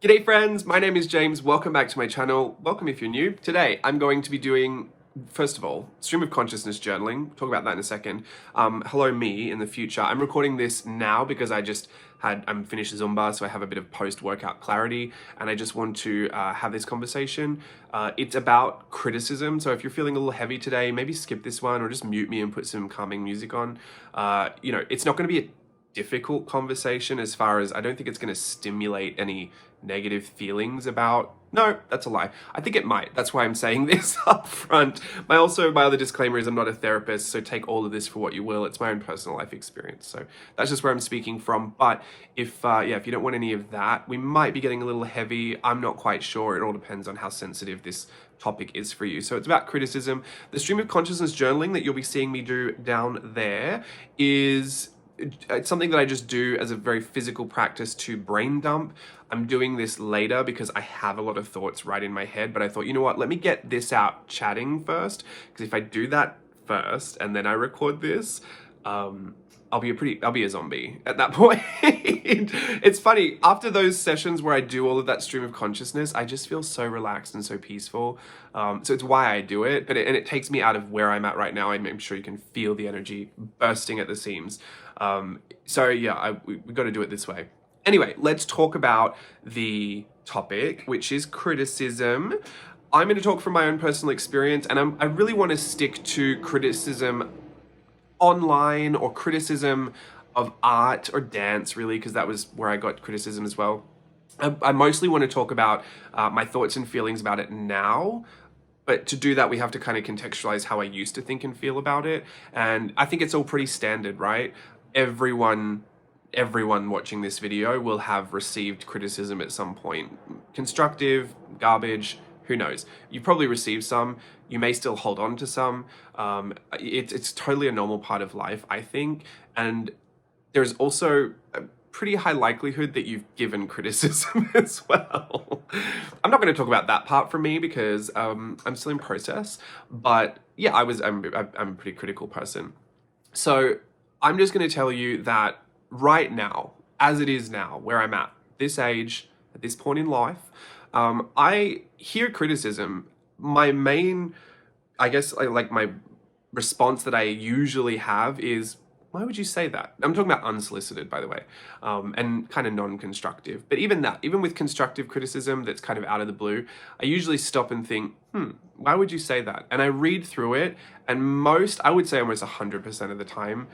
G'day friends, my name is James. Welcome back to my channel. Welcome if you're new. Today I'm going to be doing, first of all, stream of consciousness journaling. Talk about that in a second. Hello me in the future. I'm recording this now because I'm finished Zumba, so I have a bit of post-workout clarity, and I just want to have this conversation. It's about criticism, so if you're feeling a little heavy today, maybe skip this one or just mute me and put some calming music on. It's not going to be a difficult conversation as far as I don't think it's going to stimulate any negative feelings about. No, that's a lie. I think it might. That's why I'm saying this up front. My other disclaimer is I'm not a therapist, so take all of this for what you will. It's my own personal life experience. So that's just where I'm speaking from. But if you don't want any of that, we might be getting a little heavy. I'm not quite sure. It all depends on how sensitive this topic is for you. So it's about criticism. The stream of consciousness journaling that you'll be seeing me do down there is it's something that I just do as a very physical practice to brain dump. I'm doing this later because I have a lot of thoughts right in my head, but I thought, you know what, let me get this out chatting first, because if I do that first and then I record this, I'll be a zombie at that point. It's funny, after those sessions where I do all of that stream of consciousness, I just feel so relaxed and so peaceful. So it's why I do it, and it takes me out of where I'm at right now. I'm sure you can feel the energy bursting at the seams. We got to do it this way. Anyway, let's talk about the topic, which is criticism. I'm going to talk from my own personal experience, and I really want to stick to criticism online or criticism of art or dance, really, because that was where I got criticism as well. I mostly want to talk about my thoughts and feelings about it now. But to do that, we have to kind of contextualize how I used to think and feel about it. And I think it's all pretty standard, right? Everyone watching this video will have received criticism at some point. Constructive, garbage, who knows? You've probably received some. You may still hold on to some. It's totally a normal part of life, I think. And there's also a pretty high likelihood that you've given criticism as well. I'm not going to talk about that part for me because I'm still in process. But yeah, I'm a pretty critical person. So I'm just going to tell you that right now, as it is now, where I'm at, this age, at this point in life, I hear criticism. My main, my response that I usually have is, why would you say that? I'm talking about unsolicited, by the way, and kind of non-constructive. But even with constructive criticism that's kind of out of the blue, I usually stop and think, why would you say that? And I read through it, and I would say almost 100% of the time,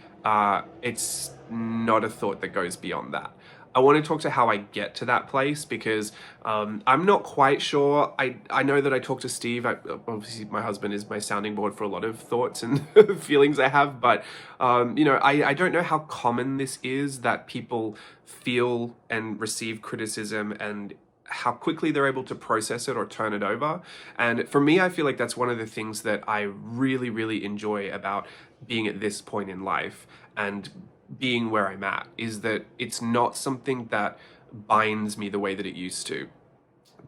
it's not a thought that goes beyond that. I want to talk to how I get to that place because I'm not quite sure. I know that I talk to Steve. Obviously, my husband is my sounding board for a lot of thoughts and feelings I have, but I don't know how common this is that people feel and receive criticism and how quickly they're able to process it or turn it over. And for me, I feel like that's one of the things that I really, really enjoy about being at this point in life and being where I'm at, is that it's not something that binds me the way that it used to.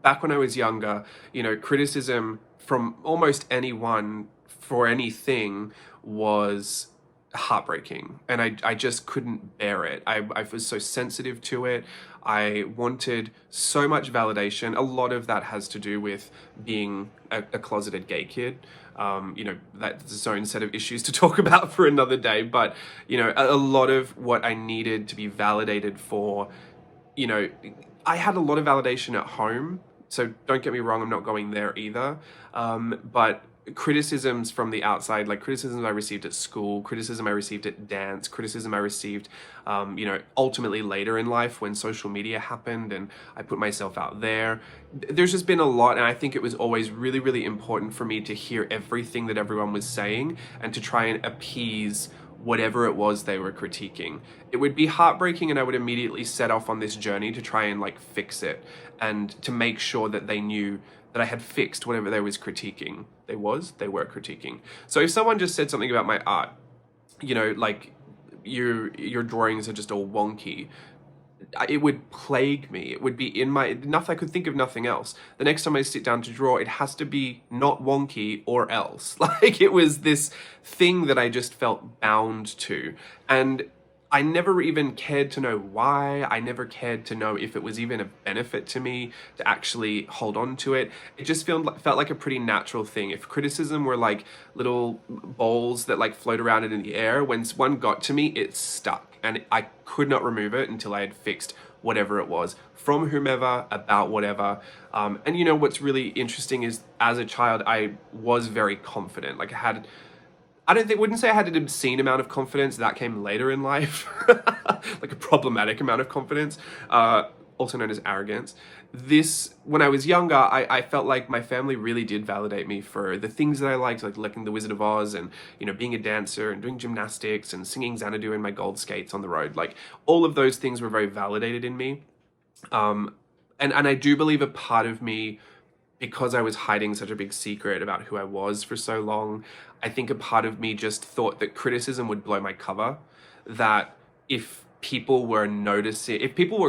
Back when I was younger, criticism from almost anyone for anything was heartbreaking, and I just couldn't bear it. I was so sensitive to it. I wanted so much validation. A lot of that has to do with being a closeted gay kid. That's its own set of issues to talk about for another day. But, a lot of what I needed to be validated for, I had a lot of validation at home. So don't get me wrong, I'm not going there either. But criticisms from the outside, like criticisms I received at school, criticism I received at dance, criticism I received, ultimately later in life when social media happened and I put myself out there. There's just been a lot, and I think it was always really, really important for me to hear everything that everyone was saying and to try and appease whatever it was they were critiquing. It would be heartbreaking, and I would immediately set off on this journey to try and fix it and to make sure that they knew that I had fixed whatever they were critiquing. They were critiquing. So if someone just said something about my art, your drawings are just all wonky, it would plague me. It would be I could think of nothing else. The next time I sit down to draw, it has to be not wonky or else. It was this thing that I just felt bound to. And I never even cared to know why. I never cared to know if it was even a benefit to me to actually hold on to it. It just felt like a pretty natural thing. If criticism were like little balls that like float around in the air, when one got to me, it stuck. And I could not remove it until I had fixed whatever it was from whomever about whatever. And you know, what's really interesting is as a child, I was very confident. Like wouldn't say I had an obscene amount of confidence. That came later in life, like a problematic amount of confidence, also known as arrogance. When I was younger, I felt like my family really did validate me for the things that I liked, like liking The Wizard of Oz and, you know, being a dancer and doing gymnastics and singing Xanadu in my gold skates on the road. Like all of those things were very validated in me. And I do believe a part of me, because I was hiding such a big secret about who I was for so long, I think a part of me just thought that criticism would blow my cover. That if people were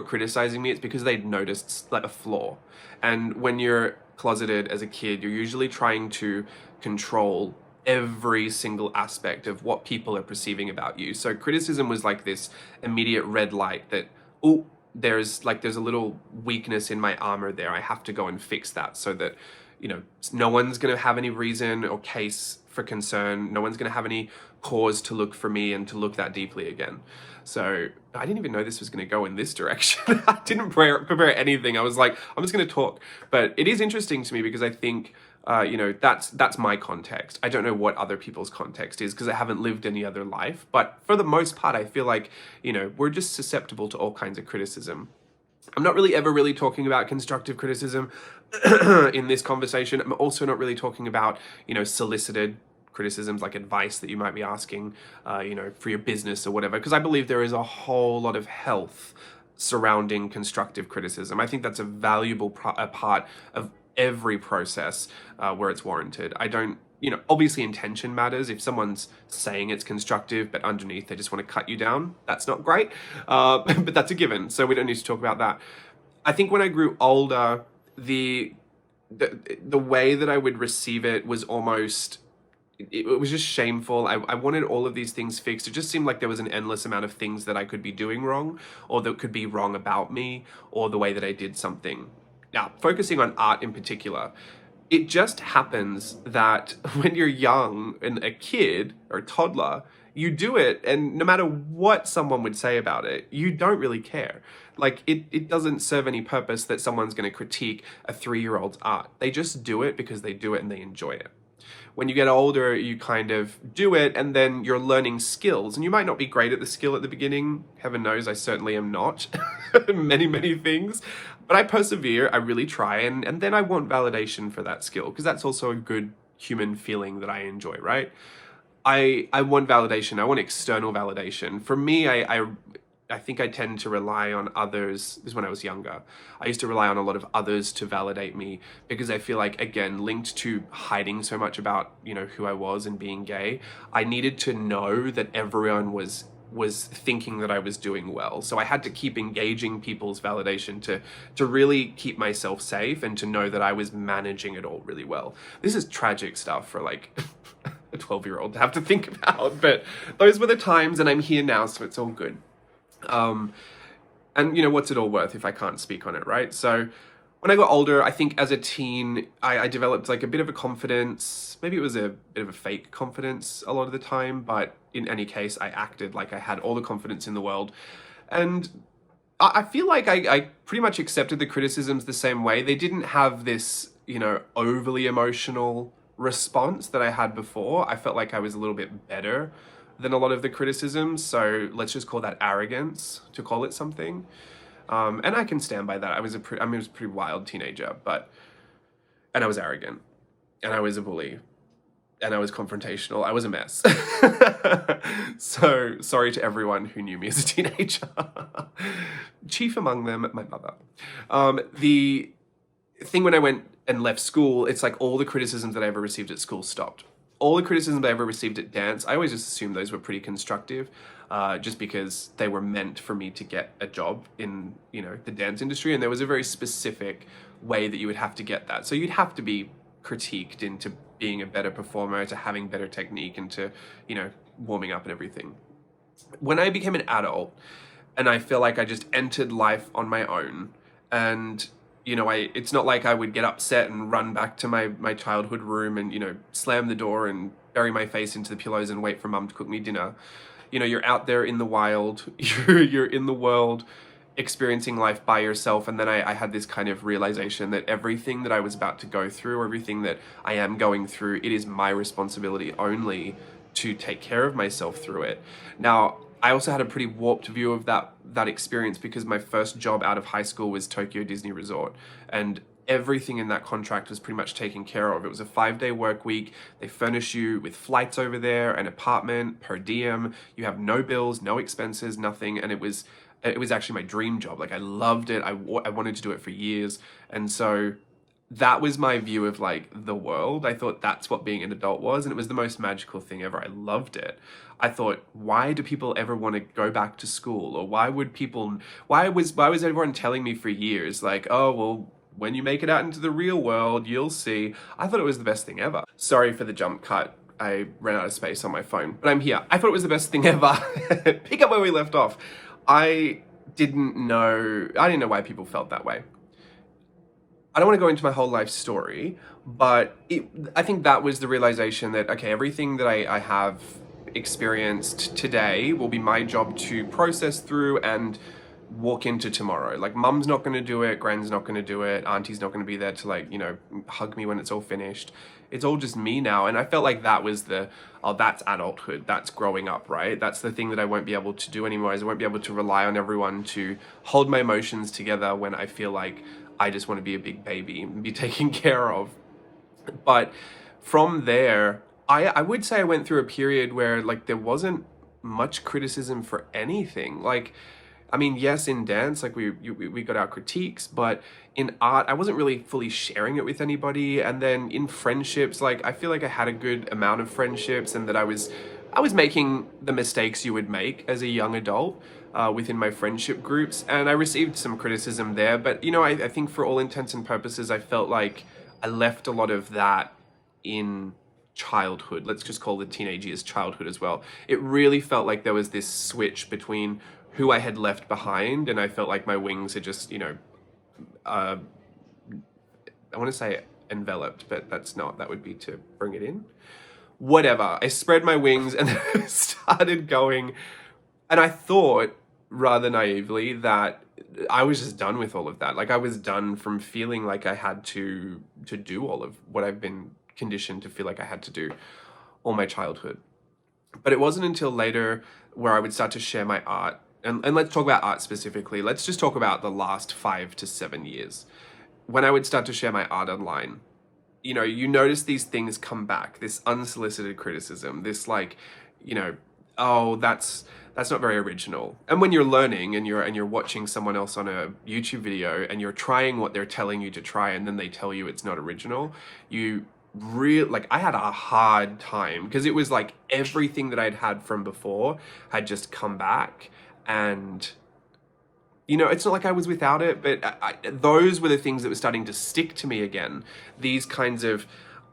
criticizing me, it's because they'd noticed like a flaw. And when you're closeted as a kid, you're usually trying to control every single aspect of what people are perceiving about you. So criticism was like this immediate red light that, oh, there's a little weakness in my armor there. I have to go and fix that so that, you know, no one's going to have any reason or case for concern. No one's going to have any cause to look for me and to look that deeply again. So I didn't even know this was going to go in this direction. I didn't prepare anything. I was like, I'm just going to talk. But it is interesting to me because I think, you know, that's my context. I don't know what other people's context is because I haven't lived any other life. But for the most part, I feel like, you know, we're just susceptible to all kinds of criticism. I'm not really ever really talking about constructive criticism in this conversation. I'm also not really talking about, you know, solicited criticisms like advice that you might be asking, you know, for your business or whatever, because I believe there is a whole lot of health surrounding constructive criticism. I think that's a valuable part of every process where it's warranted. I don't, you know, obviously intention matters. If someone's saying it's constructive, but underneath they just want to cut you down, that's not great. But that's a given, so we don't need to talk about that. I think when I grew older, the way that I would receive it was almost, it was just shameful. I wanted all of these things fixed. It just seemed like there was an endless amount of things that I could be doing wrong, or that could be wrong about me, or the way that I did something. Now, focusing on art in particular, it just happens that when you're young and a kid or a toddler, you do it, and no matter what someone would say about it, you don't really care. Like, it doesn't serve any purpose that someone's going to critique a 3-year-old's art. They just do it because they do it and they enjoy it. When you get older, you kind of do it and then you're learning skills. And you might not be great at the skill at the beginning. Heaven knows I certainly am not. many things. But I persevere, I really try, and then I want validation for that skill, because that's also a good human feeling that I enjoy, right? I want validation. I want external validation. For me, I think I tend to rely on others. This is when I was younger. I used to rely on a lot of others to validate me because I feel like, again, linked to hiding so much about, you know, who I was and being gay, I needed to know that everyone was thinking that I was doing well. So I had to keep engaging people's validation to really keep myself safe and to know that I was managing it all really well. This is tragic stuff for like a 12-year-old to have to think about, but those were the times and I'm here now, so it's all good. And you know, what's it all worth if I can't speak on it, right? So when I got older, I think as a teen, I developed like a bit of a confidence. Maybe it was a bit of a fake confidence a lot of the time, but in any case, I acted like I had all the confidence in the world. And I feel like I pretty much accepted the criticisms the same way. They didn't have this, you know, overly emotional response that I had before. I felt like I was a little bit better than a lot of the criticisms, so let's just call that arrogance, to call it something. And I can stand by that. I was a pretty wild teenager, and I was arrogant, and I was a bully, and I was confrontational. I was a mess. So sorry to everyone who knew me as a teenager. Chief among them, my mother. The thing when I went and left school, it's like all the criticisms that I ever received at school stopped. All the criticisms I ever received at dance, I always just assumed those were pretty constructive, just because they were meant for me to get a job in, you know, the dance industry, and there was a very specific way that you would have to get that. So you'd have to be critiqued into being a better performer, to having better technique, and to, you know, warming up and everything. When I became an adult and I feel like I just entered life on my own, and it's not like I would get upset and run back to my childhood room and slam the door and bury my face into the pillows and wait for mum to cook me dinner. You're out there in the wild, you're in the world, experiencing life by yourself. And then I had this kind of realization that everything that I was about to go through, or everything that I am going through, it is my responsibility only to take care of myself through it. Now, I also had a pretty warped view of that experience, because my first job out of high school was Tokyo Disney Resort, and everything in that contract was pretty much taken care of. It was a 5-day work week. They furnish you with flights over there, an apartment, per diem. You have no bills, no expenses, nothing. And it was actually my dream job. Like, I loved it. I wanted to do it for years. And so that was my view of like the world. I thought that's what being an adult was, and it was the most magical thing ever. I loved it. I thought, why do people ever want to go back to school? Or why was everyone telling me for years, like, oh, well, when you make it out into the real world, you'll see. I thought it was the best thing ever. Sorry for the jump cut. I ran out of space on my phone, but I'm here. I thought it was the best thing ever. Pick up where we left off. I didn't know why people felt that way. I don't want to go into my whole life story, but I think that was the realization that, okay, everything that I have experienced today will be my job to process through and walk into tomorrow. Like, mum's not going to do it, gran's not going to do it, auntie's not going to be there to like, hug me when it's all finished. It's all just me now. And I felt like that was that's adulthood, that's growing up, right? That's the thing that I won't be able to do anymore, is I won't be able to rely on everyone to hold my emotions together when I feel like I just want to be a big baby and be taken care of. But from there, I would say I went through a period where like there wasn't much criticism for anything. Like, I mean, yes, in dance, like we got our critiques, but in art, I wasn't really fully sharing it with anybody. And then in friendships, like I feel like I had a good amount of friendships, and that I was making the mistakes you would make as a young adult within my friendship groups. And I received some criticism there, but I think for all intents and purposes, I felt like I left a lot of that in childhood. Let's just call the teenage years childhood as well. It really felt like there was this switch between who I had left behind, and I felt like my wings had just, I want to say enveloped, but that's not, that would be to bring it in. Whatever. I spread my wings and started going, and I thought, rather naively, that I was just done with all of that. Like, I was done from feeling like I had to do all of what I've been conditioned to feel like I had to do all my childhood. But it wasn't until later where I would start to share my art. And let's talk about art specifically. Let's just talk about the last 5 to 7 years. When I would start to share my art online, you notice these things come back, this unsolicited criticism, this like, oh, that's not very original. And when you're learning and you're watching someone else on a YouTube video and you're trying what they're telling you to try, and then they tell you it's not original, I had a hard time, because it was like everything that I'd had from before had just come back. And it's not like I was without it, but those were the things that were starting to stick to me again. These kinds of,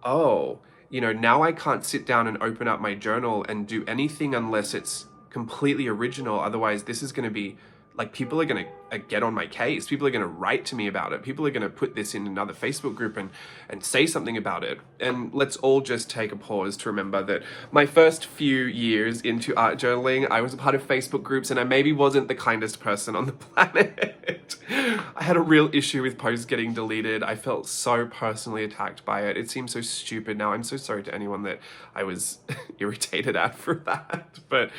now I can't sit down and open up my journal and do anything unless it's completely original. Otherwise, this is going to be like, people are going to get on my case. People are going to write to me about it. People are going to put this in another Facebook group and say something about it. And let's all just take a pause to remember that my first few years into art journaling, I was a part of Facebook groups, and I maybe wasn't the kindest person on the planet. I had a real issue with posts getting deleted. I felt so personally attacked by it. It seems so stupid now. I'm so sorry to anyone that I was irritated at for that. But,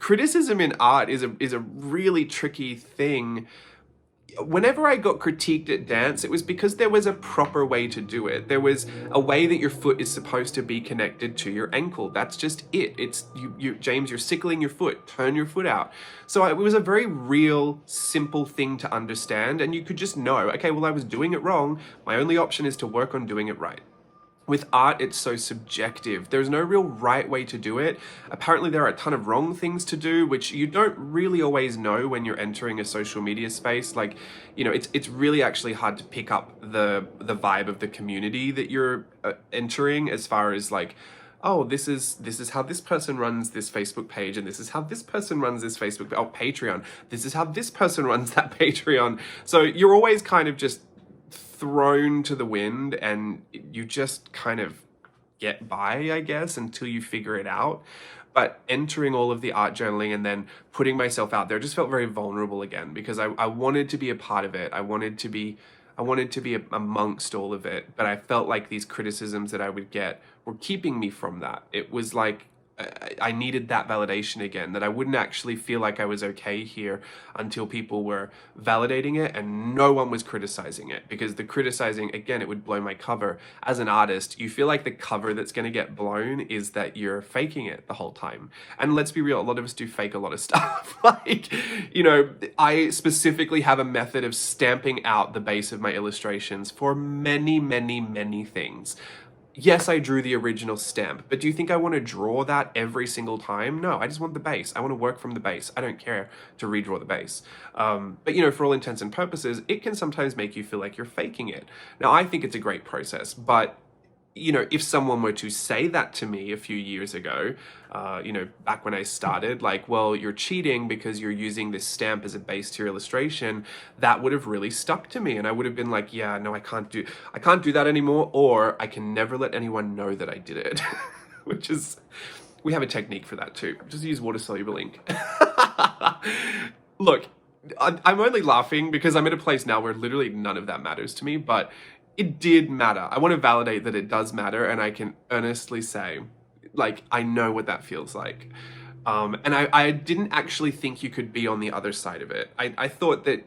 criticism in art is a really tricky thing. Whenever I got critiqued at dance, it was because there was a proper way to do it. There was a way that your foot is supposed to be connected to your ankle. That's just it. It's you, James, you're sickling your foot. Turn your foot out. So it was a very real, simple thing to understand. And you could just know, okay, well, I was doing it wrong. My only option is to work on doing it right. With art, it's so subjective. There's no real right way to do it. Apparently, there are a ton of wrong things to do, which you don't really always know when you're entering a social media space. Like, it's really actually hard to pick up the vibe of the community that you're entering, as far as like, oh, this is how this person runs this Facebook page, and this is how this person runs this Patreon. This is how this person runs that Patreon. So you're always kind of just thrown to the wind, and you just kind of get by, I guess, until you figure it out. But entering all of the art journaling and then putting myself out there just felt very vulnerable again, because I wanted to be a part of it. I wanted to be amongst all of it, but I felt like these criticisms that I would get were keeping me from that. It was like I needed that validation again, that I wouldn't actually feel like I was okay here until people were validating it and no one was criticizing it. Because the criticizing, again, it would blow my cover. As an artist, you feel like the cover that's going to get blown is that you're faking it the whole time. And let's be real, a lot of us do fake a lot of stuff. Like, you know, I specifically have a method of stamping out the base of my illustrations for many, many, many things. Yes, I drew the original stamp, but do you think I want to draw that every single time? No, I just want the base. I want to work from the base. I don't care to redraw the base. But, you know, for all intents and purposes, it can sometimes make you feel like you're faking it. Now, I think it's a great process, but you know, if someone were to say that to me a few years ago, you know, back when I started, like, well, you're cheating because you're using this stamp as a base to your illustration, that would have really stuck to me. And I would have been like, yeah, no, I can't do that anymore. Or I can never let anyone know that I did it, which is, we have a technique for that too. Just use water soluble ink. Look, I'm only laughing because I'm at a place now where literally none of that matters to me, but it did matter. I want to validate that it does matter, and I can earnestly say, like, I know what that feels like. And I didn't actually think you could be on the other side of it. I thought that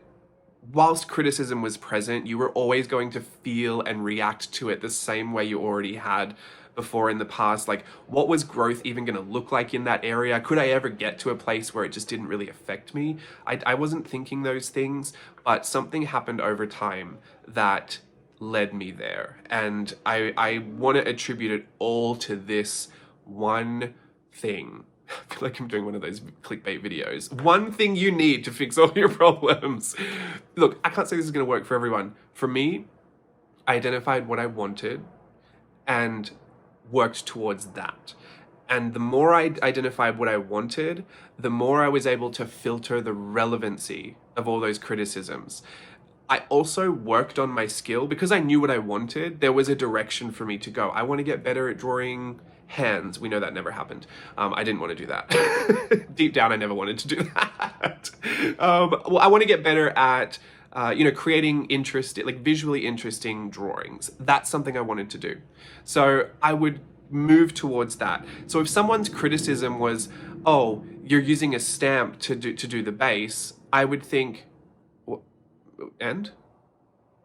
whilst criticism was present, you were always going to feel and react to it the same way you already had before in the past. Like, what was growth even going to look like in that area? Could I ever get to a place where it just didn't really affect me? I wasn't thinking those things, but something happened over time that led me there. And I want to attribute it all to this one thing. I feel like I'm doing one of those clickbait videos. One thing you need to fix all your problems. Look, I can't say this is going to work for everyone. For me, I identified what I wanted and worked towards that. And the more I identified what I wanted, the more I was able to filter the relevancy of all those criticisms. I also worked on my skill because I knew what I wanted. There was a direction for me to go. I want to get better at drawing hands. We know that never happened. I didn't want to do that. Deep down, I never wanted to do that. Well, I want to get better at, you know, creating visually interesting drawings. That's something I wanted to do. So I would move towards that. So if someone's criticism was, oh, you're using a stamp to do the base, I would think, and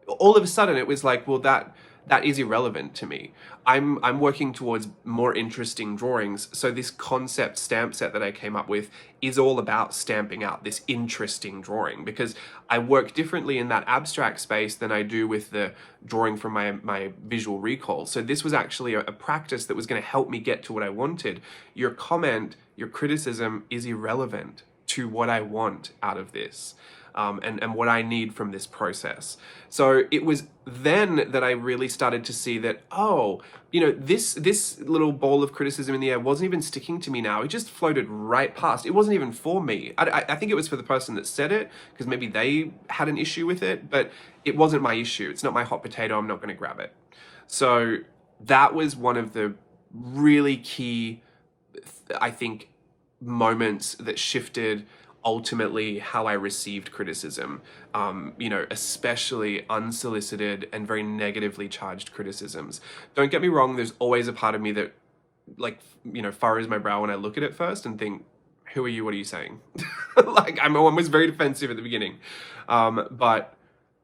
all of a sudden it was like, well, that is irrelevant to me. I'm working towards more interesting drawings. So this concept stamp set that I came up with is all about stamping out this interesting drawing, because I work differently in that abstract space than I do with the drawing from my visual recall. So this was actually a practice that was going to help me get to what I wanted. Your comment, your criticism is irrelevant to what I want out of this. And what I need from this process. So it was then that I really started to see that, oh, you know, this little ball of criticism in the air wasn't even sticking to me now. It just floated right past. It wasn't even for me. I think it was for the person that said it, because maybe they had an issue with it, but it wasn't my issue. It's not my hot potato. I'm not going to grab it. So that was one of the really key, I think, moments that shifted ultimately how I received criticism, you know, especially unsolicited and very negatively charged criticisms. Don't get me wrong, there's always a part of me that, like, you know, furrows my brow when I look at it first and think, who are you, what are you saying? Like, I was very defensive at the beginning. But,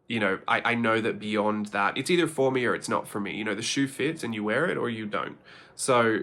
you know, I know that beyond that, it's either for me or it's not for me. You know, the shoe fits and you wear it or you don't. So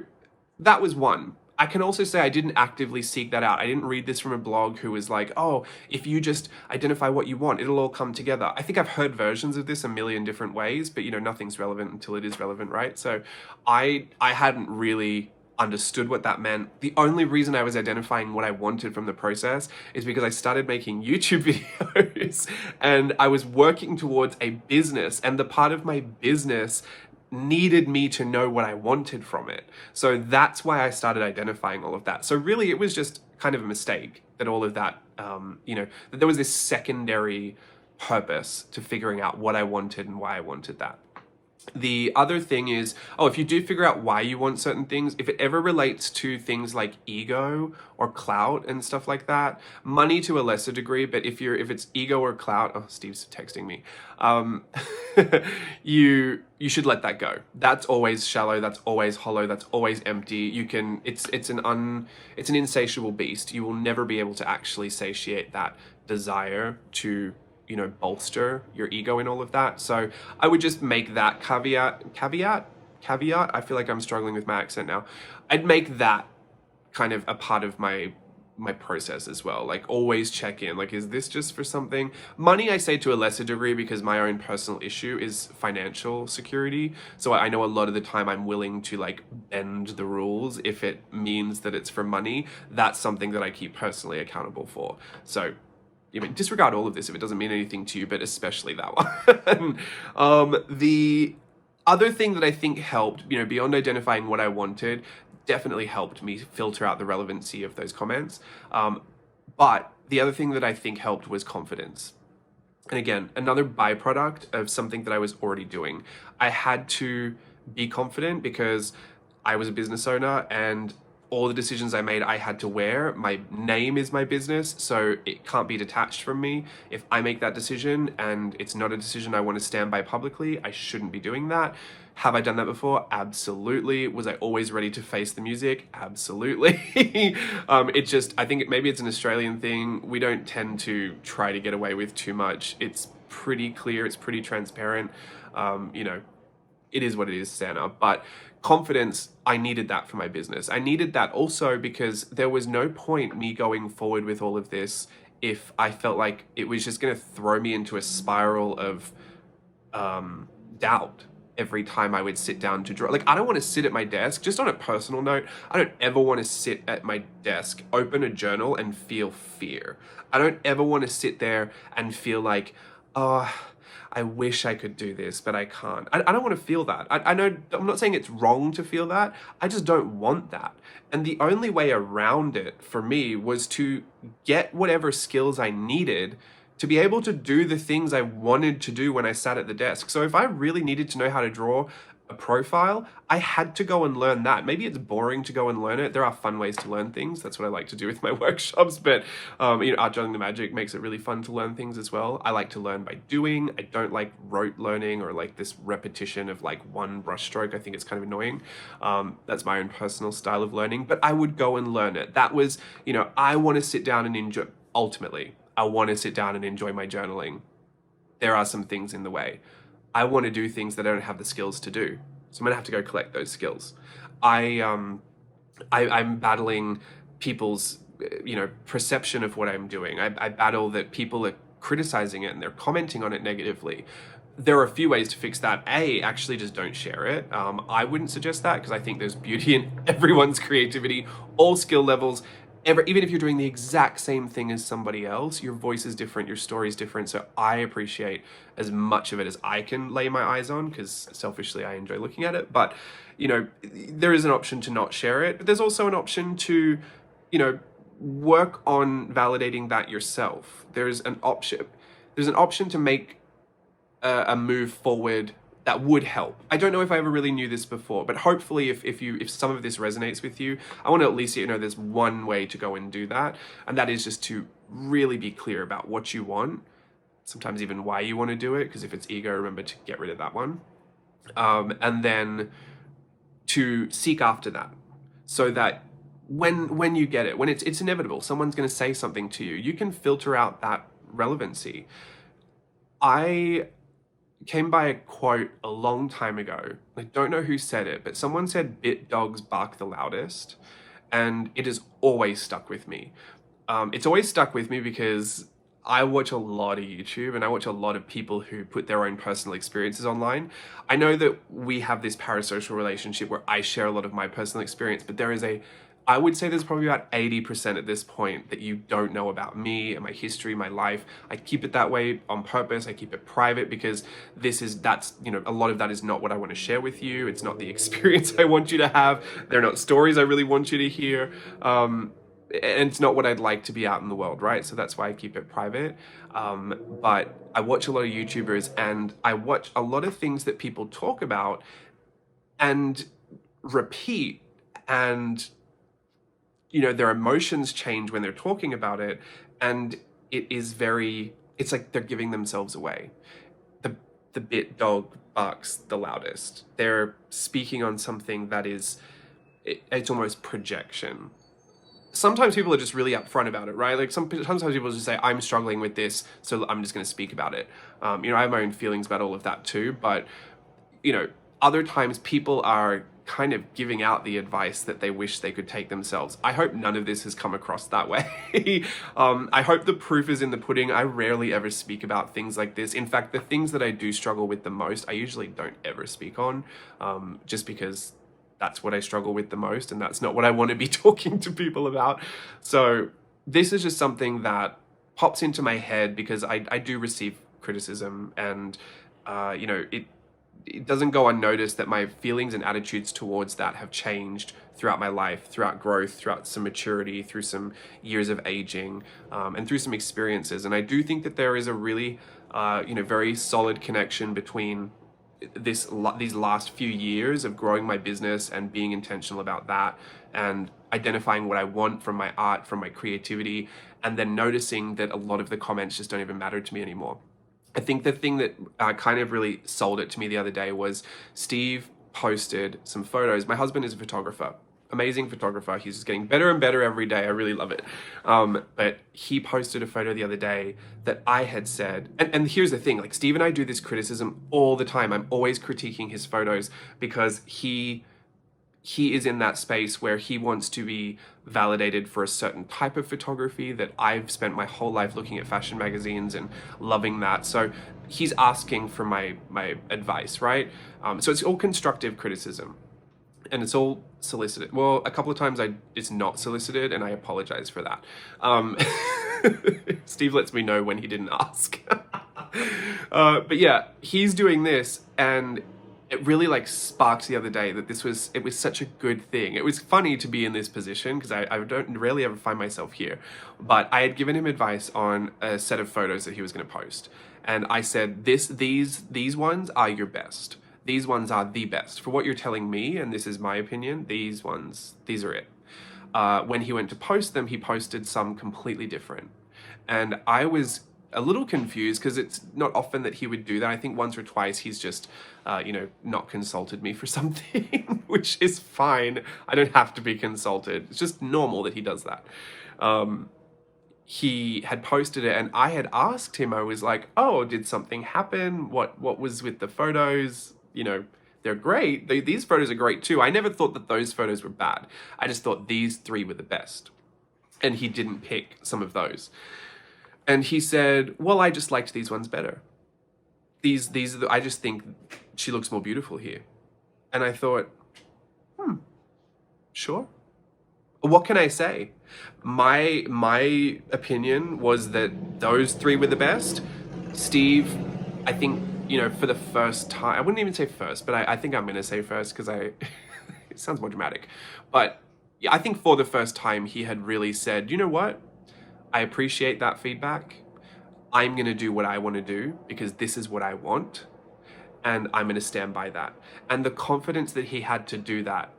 that was one. I can also say I didn't actively seek that out. I didn't read this from a blog who was like, oh, if you just identify what you want, it'll all come together. I think I've heard versions of this a million different ways, but, you know, nothing's relevant until it is relevant, right? So I hadn't really understood what that meant. The only reason I was identifying what I wanted from the process is because I started making YouTube videos and I was working towards a business, and the part of my business needed me to know what I wanted from it. So that's why I started identifying all of that. So really, it was just kind of a mistake that all of that, that there was this secondary purpose to figuring out what I wanted and why I wanted that. The other thing is, if you do figure out why you want certain things, if it ever relates to things like ego or clout and stuff like that, money to a lesser degree, but if it's ego or clout, Steve's texting me, you should let that go. That's always shallow, that's always hollow, that's always empty. It's an insatiable beast. You will never be able to actually satiate that desire to bolster your ego and all of that. So I would just make that caveat. I feel like I'm struggling with my accent now. I'd make that kind of a part of my process as well. Like, always check in. Like, is this just for something? Money, I say to a lesser degree, because my own personal issue is financial security. So I know a lot of the time I'm willing to like bend the rules if it means that it's for money. That's something that I keep personally accountable for. So disregard all of this if it doesn't mean anything to you, but especially that one. The other thing that I think helped, beyond identifying what I wanted, definitely helped me filter out the relevancy of those comments. But the other thing that I think helped was confidence. And again, another byproduct of something that I was already doing. I had to be confident because I was a business owner, and all the decisions I made, I had to wear. My name is my business, so it can't be detached from me. If I make that decision and it's not a decision I want to stand by publicly, I shouldn't be doing that. Have I done that before? Absolutely. Was I always ready to face the music? Absolutely. I think maybe it's an Australian thing. We don't tend to try to get away with too much. It's pretty clear, it's pretty transparent. It is what it is, Santa. But confidence, I needed that for my business. I needed that also because there was no point me going forward with all of this if I felt like it was just going to throw me into a spiral of doubt every time I would sit down to draw. Like, I don't want to sit at my desk, just on a personal note, I don't ever want to sit at my desk, open a journal and feel fear. I don't ever want to sit there and feel like, I wish I could do this, but I can't. I don't want to feel that. I know, I'm not saying it's wrong to feel that. I just don't want that. And the only way around it for me was to get whatever skills I needed to be able to do the things I wanted to do when I sat at the desk. So if I really needed to know how to draw a profile, I had to go and learn that. Maybe it's boring to go and learn it. There are fun ways to learn things. That's what I like to do with my workshops. But Art Journaling the Magic makes it really fun to learn things as well. I like to learn by doing. I don't like rote learning or like this repetition of like one brushstroke. I think it's kind of annoying. That's my own personal style of learning. But I would go and learn it. That was, I want to sit down and enjoy. Ultimately, I want to sit down and enjoy my journaling. There are some things in the way. I want to do things that I don't have the skills to do. So I'm going to have to go collect those skills. I'm battling people's, perception of what I'm doing. I battle that people are criticizing it and they're commenting on it negatively. There are a few ways to fix that. Actually just don't share it. I wouldn't suggest that because I think there's beauty in everyone's creativity, all skill levels. Even if you're doing the exact same thing as somebody else, your voice is different, your story is different. So I appreciate as much of it as I can lay my eyes on because selfishly I enjoy looking at it. But, there is an option to not share it. But there's also an option to, work on validating that yourself. There's an option to make a move forward that would help. I don't know if I ever really knew this before, but hopefully if some of this resonates with you, I want to at least there's one way to go and do that. And that is just to really be clear about what you want, sometimes even why you want to do it, because if it's ego, remember to get rid of that one. And then to seek after that so that when you get it, when it's inevitable, someone's going to say something to you, you can filter out that relevancy. I came by a quote a long time ago. I don't know who said it, but someone said bit dogs bark the loudest, and it has always stuck with me. It's always stuck with me because I watch a lot of YouTube and I watch a lot of people who put their own personal experiences online. I know that we have this parasocial relationship where I share a lot of my personal experience, but there is a I would say there's probably about 80% at this point that you don't know about me and my history, my life. I keep it that way on purpose. I keep it private because a lot of that is not what I want to share with you. It's not the experience I want you to have. They're not stories I really want you to hear. And it's not what I'd like to be out in the world, right? So that's why I keep it private. But I watch a lot of YouTubers and I watch a lot of things that people talk about and repeat, and their emotions change when they're talking about it, and it's like they're giving themselves away. The bit dog barks the loudest. They're speaking on something that it's almost projection. Sometimes people are just really upfront about it, right? Like sometimes people just say, I'm struggling with this, so I'm just going to speak about it. I have my own feelings about all of that too, but other times people are kind of giving out the advice that they wish they could take themselves. I hope none of this has come across that way. I hope the proof is in the pudding. I rarely ever speak about things like this. In fact, the things that I do struggle with the most, I usually don't ever speak on, just because that's what I struggle with the most, and that's not what I want to be talking to people about. So this is just something that pops into my head because I do receive criticism, and it doesn't go unnoticed that my feelings and attitudes towards that have changed throughout my life, throughout growth, throughout some maturity, through some years of aging, and through some experiences. And I do think that there is a really, very solid connection between these last few years of growing my business and being intentional about that, and identifying what I want from my art, from my creativity, and then noticing that a lot of the comments just don't even matter to me anymore. I think the thing that kind of really sold it to me the other day was Steve posted some photos. My husband is a photographer, amazing photographer. He's just getting better and better every day. I really love it. But he posted a photo the other day that I had said, and here's the thing, like Steve and I do this criticism all the time. I'm always critiquing his photos because he is in that space where he wants to be validated for a certain type of photography that I've spent my whole life looking at fashion magazines and loving that. So he's asking for my advice, right? So it's all constructive criticism, and it's all solicited. Well, a couple of times it's not solicited, and I apologize for that. Steve lets me know when he didn't ask. But yeah, he's doing this, and it really sparked the other day that it was such a good thing. It was funny to be in this position because I don't rarely ever find myself here. But I had given him advice on a set of photos that he was going to post. And I said, these ones are your best. These ones are the best. For what you're telling me, and this is my opinion, these are it. When he went to post them, he posted some completely different. And I was a little confused because it's not often that he would do that. I think once or twice he's just, not consulted me for something, which is fine. I don't have to be consulted. It's just normal that he does that. He had posted it, and I had asked him, I was like, oh, did something happen? What was with the photos? They're great. These photos are great too. I never thought that those photos were bad. I just thought these three were the best. And he didn't pick some of those. And he said, well, I just liked these ones better. I just think she looks more beautiful here. And I thought, sure. What can I say? My opinion was that those three were the best. Steve, I think, for the first time, I wouldn't even say first, but I think I'm going to say first because it sounds more dramatic. But yeah, I think for the first time, he had really said, you know what? I appreciate that feedback. I'm going to do what I want to do because this is what I want, and I'm going to stand by that. And the confidence that he had to do that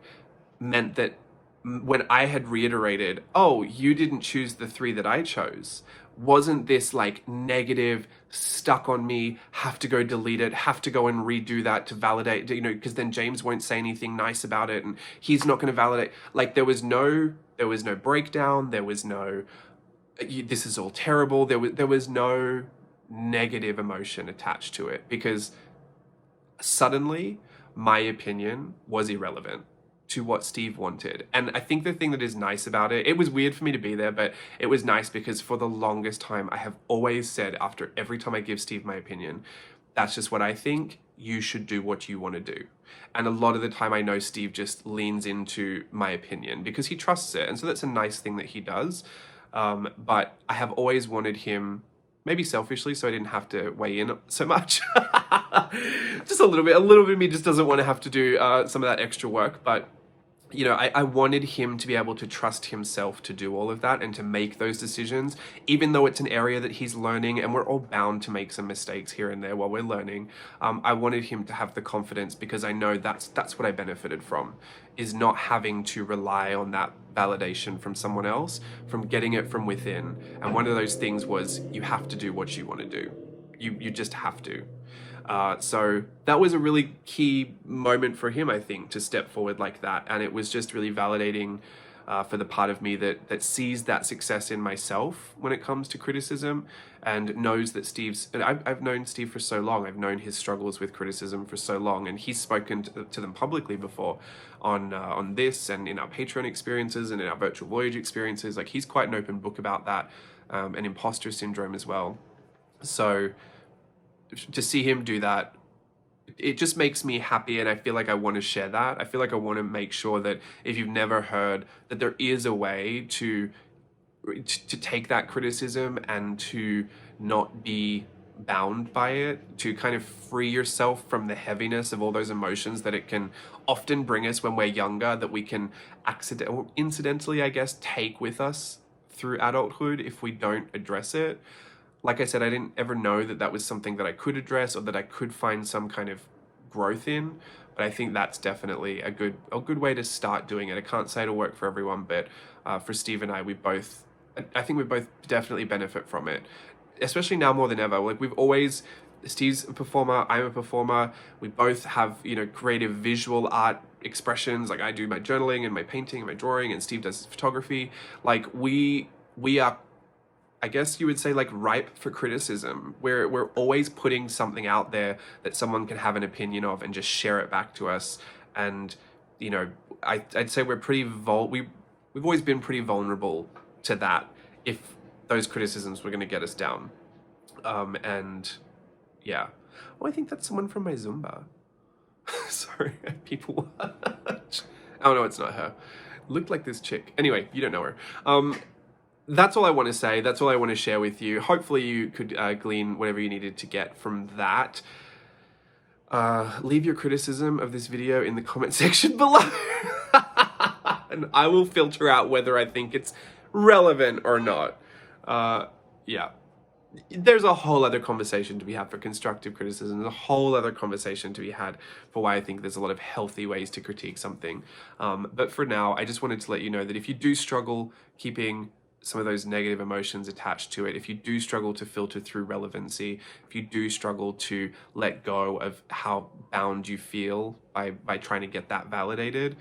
meant that when I had reiterated, oh, you didn't choose the three that I chose, wasn't this negative, stuck on me, have to go delete it, have to go and redo that to validate, because then James won't say anything nice about it and he's not going to validate. There was no breakdown. There was no, this is all terrible. There was no negative emotion attached to it because suddenly my opinion was irrelevant to what Steve wanted. And I think the thing that is nice about it was weird for me to be there, but it was nice because for the longest time, I have always said after every time I give Steve my opinion, that's just what I think. You should do what you want to do. And a lot of the time I know Steve just leans into my opinion because he trusts it. And so that's a nice thing that he does. But I have always wanted him, maybe selfishly, so I didn't have to weigh in so much. Just a little bit of me just doesn't want to have to do some of that extra work. But you know, I wanted him to be able to trust himself to do all of that and to make those decisions, even though it's an area that he's learning and we're all bound to make some mistakes here and there while we're learning. I wanted him to have the confidence because I know that's what I benefited from, is not having to rely on that validation from someone else, from getting it from within. And one of those things was you have to do what you want to do. You just have to. So that was a really key moment for him, I think, to step forward like that. And it was just really validating for the part of me that sees that success in myself when it comes to criticism and knows that I've known Steve for so long. I've known his struggles with criticism for so long, and he's spoken to them publicly before on this and in our Patreon experiences and in our virtual voyage experiences. Like, he's quite an open book about that, and imposter syndrome as well. So to see him do that, it just makes me happy, and I feel like I want to share that. I feel like I want to make sure that if you've never heard, that there is a way to take that criticism and to not be bound by it, to kind of free yourself from the heaviness of all those emotions that it can often bring us when we're younger, that we can incidentally, I guess, take with us through adulthood if we don't address it. Like I said, I didn't ever know that that was something that I could address or that I could find some kind of growth in, but I think that's definitely a good way to start doing it. I can't say it'll work for everyone, but for Steve and I think we both definitely benefit from it, especially now more than ever. Like, Steve's a performer, I'm a performer. We both have, you know, creative visual art expressions. Like, I do my journaling and my painting and my drawing, and Steve does photography. Like, we are, I guess you would say, like, ripe for criticism. We're always putting something out there that someone can have an opinion of and just share it back to us. And, you know, I'd say we've always been pretty vulnerable to that if those criticisms were going to get us down. And yeah. Oh, I think that's someone from my Zumba. Sorry, people watch. Oh no, it's not her. Looked like this chick. Anyway, you don't know her. That's all I want to say. That's all I want to share with you. Hopefully you could glean whatever you needed to get from that. Leave your criticism of this video in the comment section below. And I will filter out whether I think it's relevant or not. Yeah. There's a whole other conversation to be had for constructive criticism. There's a whole other conversation to be had for why I think there's a lot of healthy ways to critique something. But for now, I just wanted to let you know that if you do struggle keeping some of those negative emotions attached to it, if you do struggle to filter through relevancy, if you do struggle to let go of how bound you feel by trying to get that validated,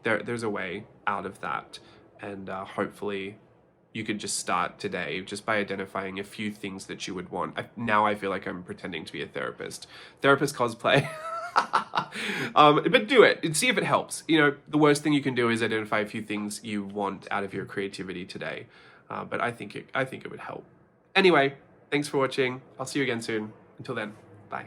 there's a way out of that. And hopefully you could just start today just by identifying a few things that you would want. Now I feel like I'm pretending to be a therapist. Therapist cosplay. But do it and see if it helps. You know, the worst thing you can do is identify a few things you want out of your creativity today. But I think it would help. Anyway, thanks for watching. I'll see you again soon. Until then, bye.